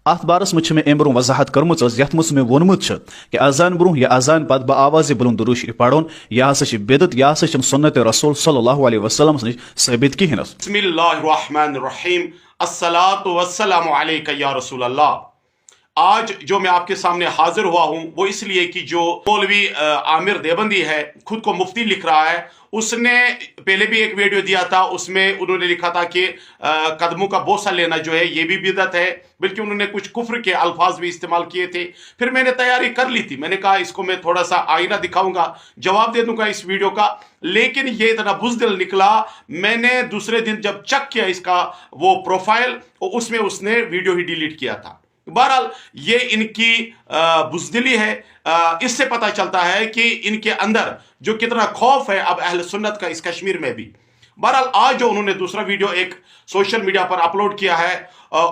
ات بارس مجھ میں امہ برو وضاحت کرمز یت مز میں وونمت کہ اذان برو یا اذان پتہ بہ آواز بلند درود شریف پڑھن یہ ہسا بدت یہ ہسا سنت رسول صلی اللہ علیہ وسلم نش ثابت کہین. بسم اللہ الرحمن الرحیم الصلاۃ والسلام علیک یا رسول اللہ. آج جو میں آپ کے سامنے حاضر ہوا ہوں وہ اس لیے کہ جو مولوی عامر دیوبندی ہے خود کو مفتی لکھ رہا ہے، اس نے پہلے بھی ایک ویڈیو دیا تھا، اس میں انہوں نے لکھا تھا کہ قدموں کا بوسہ لینا جو ہے یہ بھی بدعت ہے، بلکہ انہوں نے کچھ کفر کے الفاظ بھی استعمال کیے تھے. پھر میں نے تیاری کر لی تھی، میں نے کہا اس کو میں تھوڑا سا آئینہ دکھاؤں گا، جواب دے دوں گا اس ویڈیو کا، لیکن یہ اتنا بزدل نکلا. میں نے دوسرے دن جب چیک کیا اس کا وہ پروفائل، اس میں اس نے ویڈیو ہی ڈیلیٹ کیا تھا. بہرحال یہ ان کی بزدلی ہے. اس سے پتہ چلتا ہے کہ ان کے اندر جو کتنا خوف ہے اب اہل سنت کا اس کشمیر میں بھی. بہرحال آج جو انہوں نے دوسرا ویڈیو ایک سوشل میڈیا پر اپلوڈ کیا ہے،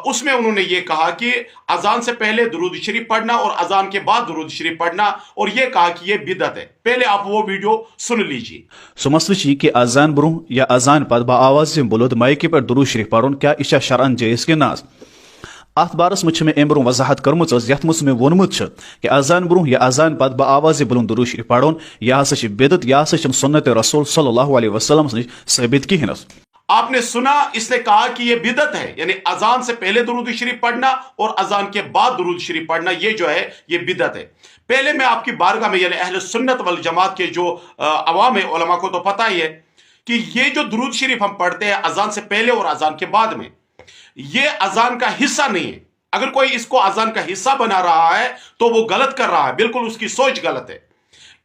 اس میں انہوں نے یہ کہا کہ اذان سے پہلے درود شریف پڑھنا اور اذان کے بعد درود شریف پڑھنا، اور یہ کہا کہ یہ بدعت ہے. پہلے آپ وہ ویڈیو سن لیجیے. سو مسئلہ یہ کہ اذان برو یا اذان پتہ بہ آواز بلند مائکہ پہ درود شریف پڑھن کیا یہ شرعن جائز کہ نہ. ات بارس مجھ میں امہ برو وضاحت کرمز یت مز میں وونمت کہ اذان برو یا اذان پتہ بہ آواز بلند درود شریف پڑھن یہ ہسا بدت یہ ہسا سنت رسول صلی اللہ علیہ وسلم نش ثابت کہین. آپ نے سنا، اس نے کہا کہ یہ بدعت ہے، یعنی اذان سے پہلے درود شریف پڑھنا اور اذان کے بعد درود شریف پڑھنا یہ جو ہے یہ بدعت ہے. پہلے میں آپ کی بارگاہ میں، یعنی اہل سنت والجماعت کے جو عوام علماء کو تو پتہ ہی ہے کہ یہ جو درود شریف ہم پڑھتے ہیں اذان سے پہلے اور اذان کے بعد میں، یہ اذان کا حصہ نہیں ہے. اگر کوئی اس کو اذان کا حصہ بنا رہا ہے تو وہ غلط کر رہا ہے، بالکل اس کی سوچ غلط ہے.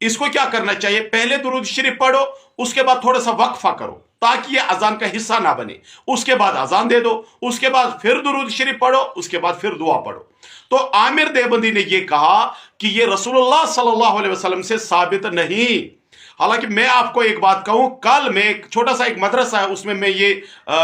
اس کو کیا کرنا چاہیے؟ پہلے درود شریف پڑھو، اس کے بعد تھوڑا سا وقفہ کرو تاکہ یہ اذان کا حصہ نہ بنے، اس کے بعد اذان دے دو، اس کے بعد پھر درود شریف پڑھو، اس کے بعد پھر دعا پڑھو. تو عامر دیوبندی نے یہ کہا کہ یہ رسول اللہ صلی اللہ علیہ وسلم سے ثابت نہیں. حالانکہ میں آپ کو ایک بات کہوں، کل میں ایک چھوٹا سا ایک مدرسہ ہے، اس میں یہ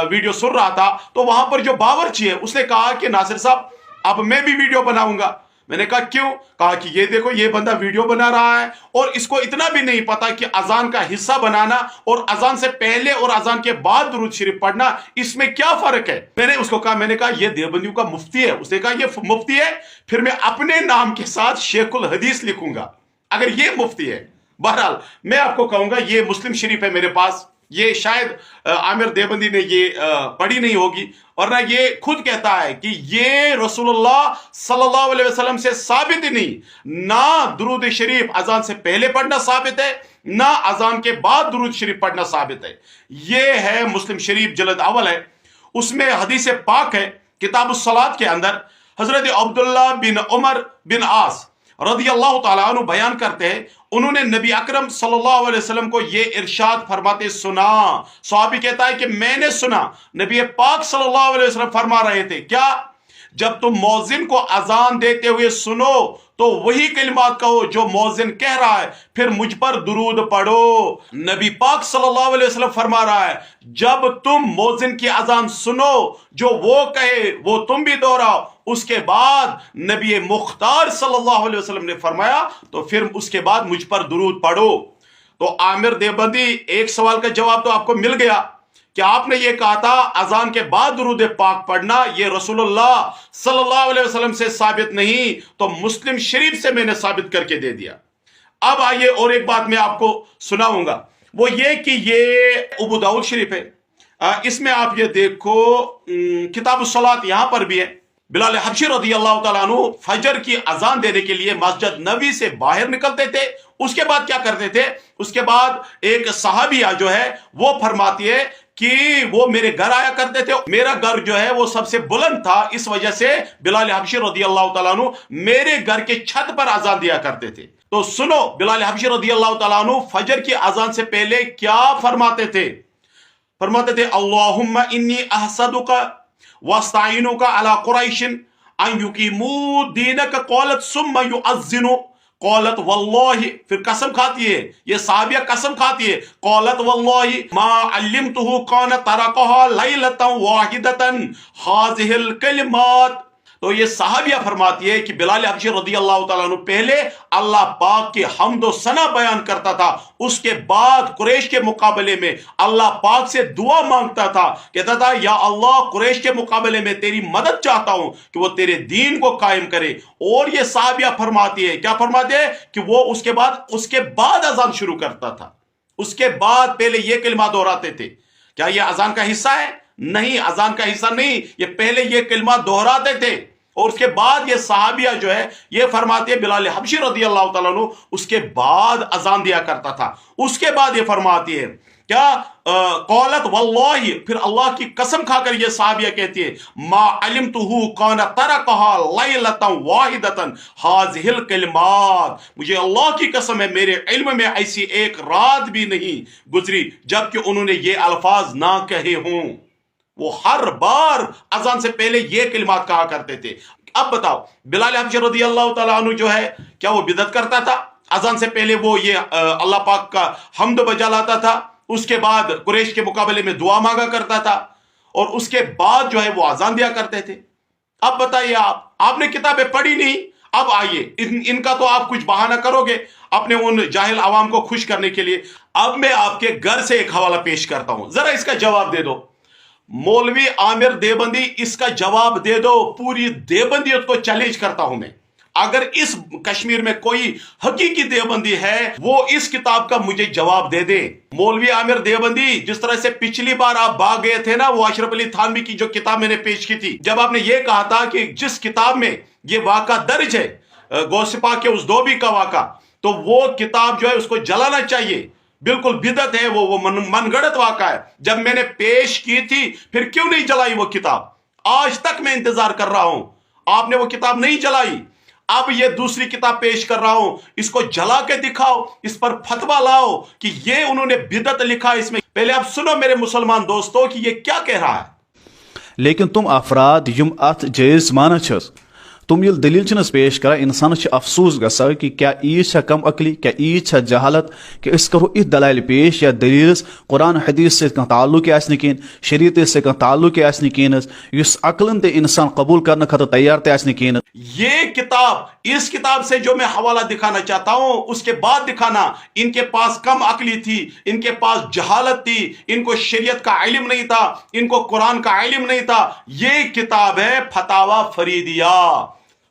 ویڈیو سن رہا تھا، تو وہاں پر جو باورچی ہے اس نے کہا کہ ناصر صاحب اب میں بھی ویڈیو بناؤں گا. میں نے کہا کیوں؟ کہا کہ یہ دیکھو یہ بندہ ویڈیو بنا رہا ہے اور اس کو اتنا بھی نہیں پتا کہ اذان کا حصہ بنانا اور اذان سے پہلے اور اذان کے بعد درود شریف پڑھنا اس میں کیا فرق ہے. میں نے اس کو کہا، میں نے کہا یہ دیوبندیوں کا مفتی ہے. اس نے کہا یہ مفتی ہے، پھر میں اپنے نام کے ساتھ شیخ الحدیث لکھوں گا اگر یہ مفتی ہے. بہرحال میں آپ کو کہوں گا یہ مسلم شریف ہے میرے پاس، یہ شاید عامر دیوبندی نے یہ پڑھی نہیں ہوگی، ورنہ یہ خود کہتا ہے کہ یہ رسول اللہ صلی اللہ علیہ وسلم سے ثابت ہی نہیں. نہ درود شریف اذان سے پہلے پڑھنا ثابت ہے، نہ اذان کے بعد درود شریف پڑھنا ثابت ہے. یہ ہے مسلم شریف جلد اول ہے، اس میں حدیث پاک ہے کتاب الصلاۃ کے اندر. حضرت عبداللہ بن عمر بن عاص رضی اللہ تعالیٰ عنہ بیان کرتے ہیں، انہوں نے نبی اکرم صلی اللہ علیہ وسلم کو یہ ارشاد فرماتے سنا. صحابی کہتا ہے کہ میں نے سنا نبی پاک صلی اللہ علیہ وسلم فرما رہے تھے، کیا؟ جب تم مؤذن کو اذان دیتے ہوئے سنو تو وہی کلمات کہو جو مؤذن کہہ رہا ہے، پھر مجھ پر درود پڑھو. نبی پاک صلی اللہ علیہ وسلم فرما رہا ہے جب تم مؤذن کی اذان سنو جو وہ کہے وہ تم بھی دہراؤ. اس کے بعد نبی مختار صلی اللہ علیہ وسلم نے فرمایا تو پھر اس کے بعد مجھ پر درود پڑھو. تو عامر دیوبندی ایک سوال کا جواب تو آپ کو مل گیا کہ آپ نے یہ کہا تھا اذان کے بعد درود پاک پڑھنا یہ رسول اللہ صلی اللہ علیہ وسلم سے ثابت نہیں، تو مسلم شریف سے میں نے ثابت کر کے دے دیا. اب آئیے اور ایک بات میں آپ کو سناؤں گا، وہ یہ کہ یہ ابو داؤد شریف ہے، اس میں آپ یہ دیکھو کتاب الصلاۃ یہاں پر بھی ہے. بلال حبشی رضی اللہ تعالیٰ عنہ فجر کی اذان دینے کے لیے مسجد نبوی سے باہر نکلتے تھے. اس کے بعد کیا کرتے تھے؟ اس کے بعد ایک صحابیہ جو ہے وہ فرماتی ہے کہ وہ میرے گھر آیا کرتے تھے، میرا گھر جو ہے وہ سب سے بلند تھا، اس وجہ سے بلال حبشی رضی اللہ تعالیٰ عنہ میرے گھر کے چھت پر اذان دیا کرتے تھے. تو سنو بلال حبشی رضی اللہ تعالیٰ عنہ فجر کی اذان سے پہلے کیا فرماتے تھے؟ فرماتے تھے اللہم انی احسدک واستعینک علی قریش ان یقیموا دینک قالت ثم یؤذنوا قالت واللہ، پھر قسم کھاتی ہے، یہ صحابیہ قسم کھاتی ہے، قالت واللہ ما علمتہ کان ترکہا لیلتا واحدتا ہذہ الکلمات. तो ये सहाबिया फरमाती है कि बिलाल हबशी रदी अल्लाह तआला अन्हु पहले अल्लाह पाक की हम्द व सना बयान करता था, उसके बाद कुरैश के मुकाबले में अल्लाह पाक से दुआ मांगता था, कहता था या अल्लाह कुरैश के मुकाबले में तेरी मदद चाहता हूं कि वो तेरे दीन को कायम करे। और ये सहाबिया फरमाती है, क्या फरमाते हैं कि वो उसके बाद अजान शुरू करता था, उसके बाद पहले ये कलिमा दोहराते थे। क्या ये अजान का हिस्सा है? नहीं, अजान का हिस्सा नहीं, ये पहले ये कलिमा दोहराते थे और उसके बाद ये सहाबिया जो है ये फरमाते हैं बिलाल हबशी रदी अल्लाह तआला अन्हु उसके बाद अजान दिया करता था। उसके बाद ये फरमाती है क्या कौलत वल्लाही, फिर अल्लाह की कसम खाकर ये सहाबिया कहती है मा अलिमतुहु कान तरकहा लैलतन वाहिदतन हाज़िहिल कलिमात, मुझे अल्लाह की कसम है मेरे इल्म में ऐसी एक रात भी नहीं गुजरी जबकि उन्होंने ये अल्फाज ना कहे हों। वो हर बार अजान से पहले ये कलिमात कहा करते थे। अब बताओ बिलाल हबशी रदी अल्लाह तआला अन्हु जो है क्या वो बिदअत करता था? अजान से पहले वो ये अल्लाह पाक का हम्द बजा लाता था, उसके बाद कुरैश के मुकाबले में दुआ मांगा करता था और उसके बाद जो है वो अजान दिया करते थे। अब बताइए आपने किताबें पढ़ी नहीं, अब आइए इनका तो आप कुछ बहाना करोगे अपने उन जाहिल आवाम को खुश करने के लिए। अब मैं आपके घर से एक हवाला पेश करता हूं, जरा इसका जवाब दे दो। मौलवी आमिर देवबंदी, इसका जवाब दे दो। पूरी देवबंदियत को चैलेंज करता हूं मैं, अगर इस कश्मीर में कोई हकीकी देवबंदी है वो इस किताब का मुझे जवाब दे दे। मौलवी आमिर देवबंदी, जिस तरह से पिछली बार आप भाग गए थे ना वो अशरफ अली थानवी की जो किताब मैंने पेश की थी, जब आपने ये कहा था कि जिस किताब में ये वाका दर्ज है गौसिपा के उस धोबी का वाका, तो वो किताब जो है उसको जलाना चाहिए, बिल्कुल बिदअत है, वो मनगढ़ंत वाका है। जब मैंने पेश की थी फिर क्यों नहीं जलाई वो किताब? आज तक मैं इंतजार कर रहा हूं, आपने वो किताब नहीं जलाई। अब ये दूसरी किताब पेश कर रहा हूं, इसको जला के दिखाओ, इस पर फतवा लाओ कि ये उन्होंने बिदअत लिखा है इसमें। पहले आप सुनो मेरे मुसलमान दोस्तों कि ये क्या कह रहा है। लेकिन तुम अफराद यम अत जायज माना छस, तुम ये दलील पेश कर इंसान अफसोस गसा कि क्या ईज कम अकली, क्या ईज जहालत कि अस करो इत दलाइल पेश या दलील कुरान हदीस से ताल्लुक कहें, शरीयत से ताल्लुक कहें, इस अकलन ते इंसान कबूल करने खतर तैयार कहें। ये किताब, इस किताब से जो मैं हवाला दिखाना चाहता हूं उसके बाद दिखाना इनके पास कम अकली थी, इनके पास जहालत थी, इनको शरीयत का इल्म नहीं था, इनको कुरान का इल्म नहीं था। ये किताब है फतावा फरीदिया,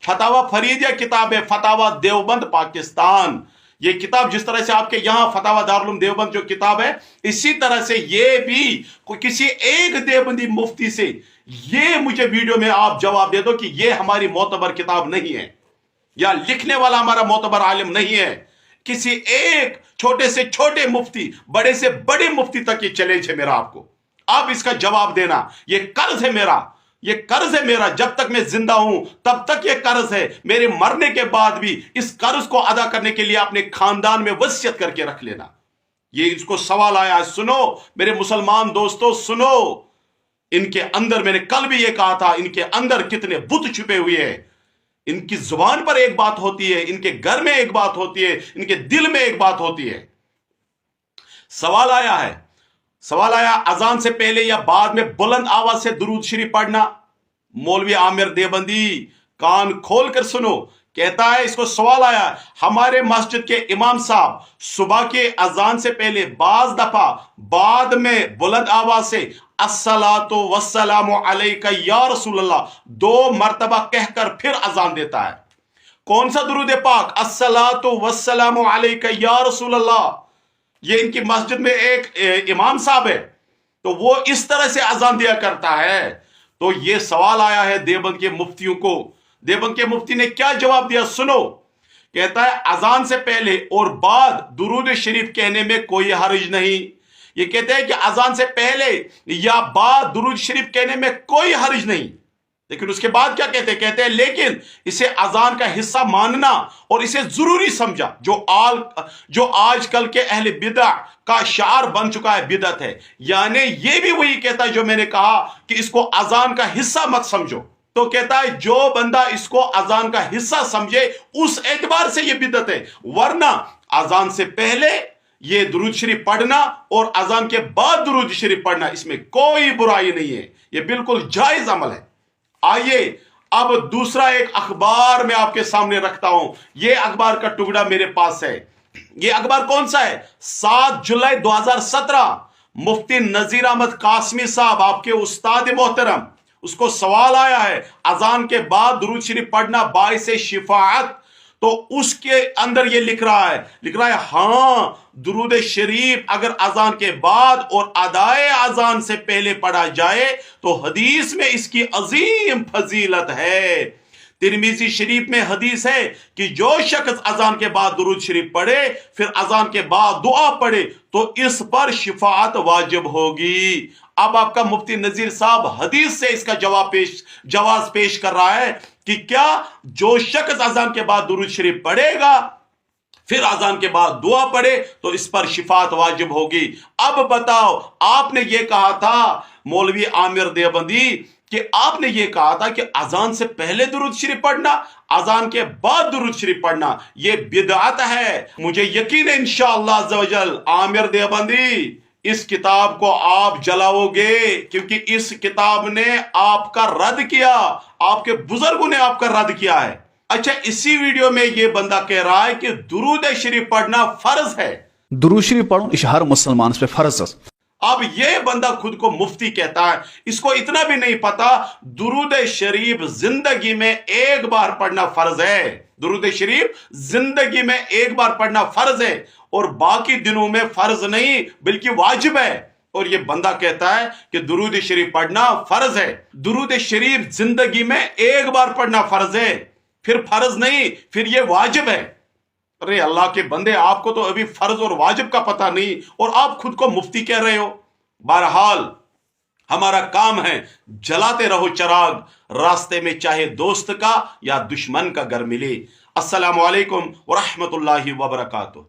फतावा फरीदिया किताब है, फतावा देवबंद पाकिस्तान। ये किताब जिस तरह से आपके यहां फतावा दारुल देवबंद जो किताब है, इसी तरह से ये भी किसी एक देवबंदी मुफ्ती से ये मुझे वीडियो में आप जवाब दे दो कि ये हमारी मोतबर किताब नहीं है या लिखने वाला हमारा मोतबर आलिम नहीं है। किसी एक छोटे से छोटे मुफ्ती, बड़े से बड़े मुफ्ती तक ये चैलेंज है मेरा आपको। आप इसका जवाब देना, ये कर्ज है मेरा, ये कर्ज है मेरा। जब तक मैं जिंदा हूं तब तक ये कर्ज है, मेरे मरने के बाद भी इस कर्ज को अदा करने के लिए अपने खानदान में वसीयत करके रख लेना। ये इसको सवाल आया, सुनो मेरे मुसलमान दोस्तों सुनो, इनके अंदर, मैंने कल भी ये कहा था, इनके अंदर कितने बुत छुपे हुए हैं। इनकी जुबान पर एक बात होती है, इनके घर में एक बात होती है, इनके दिल में एक बात होती है। सवाल आया अजान से पहले या बाद में बुलंद आवाज से दुरूद शरीफ पढ़ना। मौलवी आमिर देवबंदी कान खोल कर सुनो, कहता है, इसको सवाल आया, हमारे मस्जिद के इमाम साहब सुबह के अजान से पहले बाज दफा बाद में बुलंद आवाज से अस्सलातु वस्सलामु अलैका या रसूलल्लाह 2 मरतबा कहकर फिर अजान देता है। कौन सा दुरूद पाक? अस्सलातु वस्सलामु अलैका या रसूलल्लाह। ये इनकी मस्जिद में एक इमाम साहब है, तो वो इस तरह से अजान दिया करता है। तो ये सवाल आया है देवबंद के मुफ्तियों को। देवबंद के मुफ्ती ने क्या जवाब दिया सुनो, कहता है अजान से पहले और बाद दुरूद शरीफ कहने में कोई हर्ज नहीं। ये कहते हैं कि अजान से पहले या बाद दुरूद शरीफ कहने में कोई हर्ज नहीं, लेकिन उसके बाद क्या कहते हैं लेकिन इसे अजान का हिस्सा मानना और इसे जरूरी समझा, जो आजकल के अहले बिदअ का शार बन चुका है, बिदअत है। यानी ये भी वही कहता है जो मैंने कहा कि इसको अजान का हिस्सा मत समझो। तो कहता है जो बंदा इसको अजान का हिस्सा समझे उस एतबार से ये बिदअत है, वरना अजान से पहले ये दुरूद शरीफ पढ़ना और अजान के बाद दुरूद शरीफ पढ़ना, इसमें कोई बुराई नहीं है, ये बिल्कुल जायज अमल है। आइए अब दूसरा एक अखबार मैं आपके सामने रखता हूं। यह अखबार का टुकड़ा मेरे पास है। यह अखबार कौन सा है? 7 जुलाई 2017, मुफ्ती नजीर अहमद कासमी साहब, आपके उस्ताद मोहतरम, उसको सवाल आया है अजान के बाद दुरूद शरीफ पढ़ना बाइस शिफाअत। तो उसके अंदर ये लिख रहा है हाँ, दुरूद शरीफ अगर अजान के बाद और अदाए अजान से पहले पढ़ा जाए तो हदीस में इसकी अजीम फजीलत है। तिरमिजी शरीफ में हदीस है कि जो शख्स अजान के बाद दुरूद शरीफ पढ़े फिर अजान के बाद दुआ पढ़े तो इस पर शिफाअत वाजिब होगी। अब आपका मुफ्ती नजीर साहब हदीस से इसका जवाब पेश कर रहा है कि क्या जो शख्स अजान के बाद दुरूद शरीफ पढ़ेगा फिर अजान के बाद दुआ पढ़े तो इस पर शिफाअत वाजिब होगी। अब बताओ, आपने ये कहा था मौलवी आमिर देवबंदी कि आपने ये कहा था कि अजान से पहले दुरूद शरीफ पढ़ना, अजान के बाद दुरूद शरीफ पढ़ना ये बिदअत है। मुझे यकीन है इंशाअल्लाह अज़्ज़ व जल आमिर देवबंदी इस किताब को आप जलाओगे, क्योंकि इस किताब ने आपका रद्द किया, आपके बुजुर्गों ने आपका रद्द किया है। अच्छा, इसी वीडियो में ये बंदा कह रहा है कि दुरूद शरीफ पढ़ना फर्ज है। दुरूद शरीफ पढ़ो इस हर मुसलमान पे फर्ज है। अब ये बंदा खुद को मुफ्ती कहता है, इसको इतना भी नहीं पता दुरूद शरीफ जिंदगी में एक बार पढ़ना फर्ज है। दुरूद शरीफ जिंदगी में एक बार पढ़ना फर्ज है और बाकी दिनों में फर्ज नहीं बल्कि वाजिब है। और ये बंदा कहता है कि दुरूद शरीफ पढ़ना फर्ज है। दुरूद शरीफ जिंदगी में एक बार पढ़ना फर्ज है, फिर फर्ज नहीं, फिर ये वाजिब है। अरे अल्लाह के बंदे, आपको तो अभी फर्ज और वाजिब का पता नहीं और आप खुद को मुफ्ती कह रहे हो। बहरहाल हमारा काम है जलाते रहो चिराग, रास्ते में चाहे दोस्त का या दुश्मन का घर मिले। अस्सलामु अलैकुम व रहमतुल्लाहि व बरकातुहू।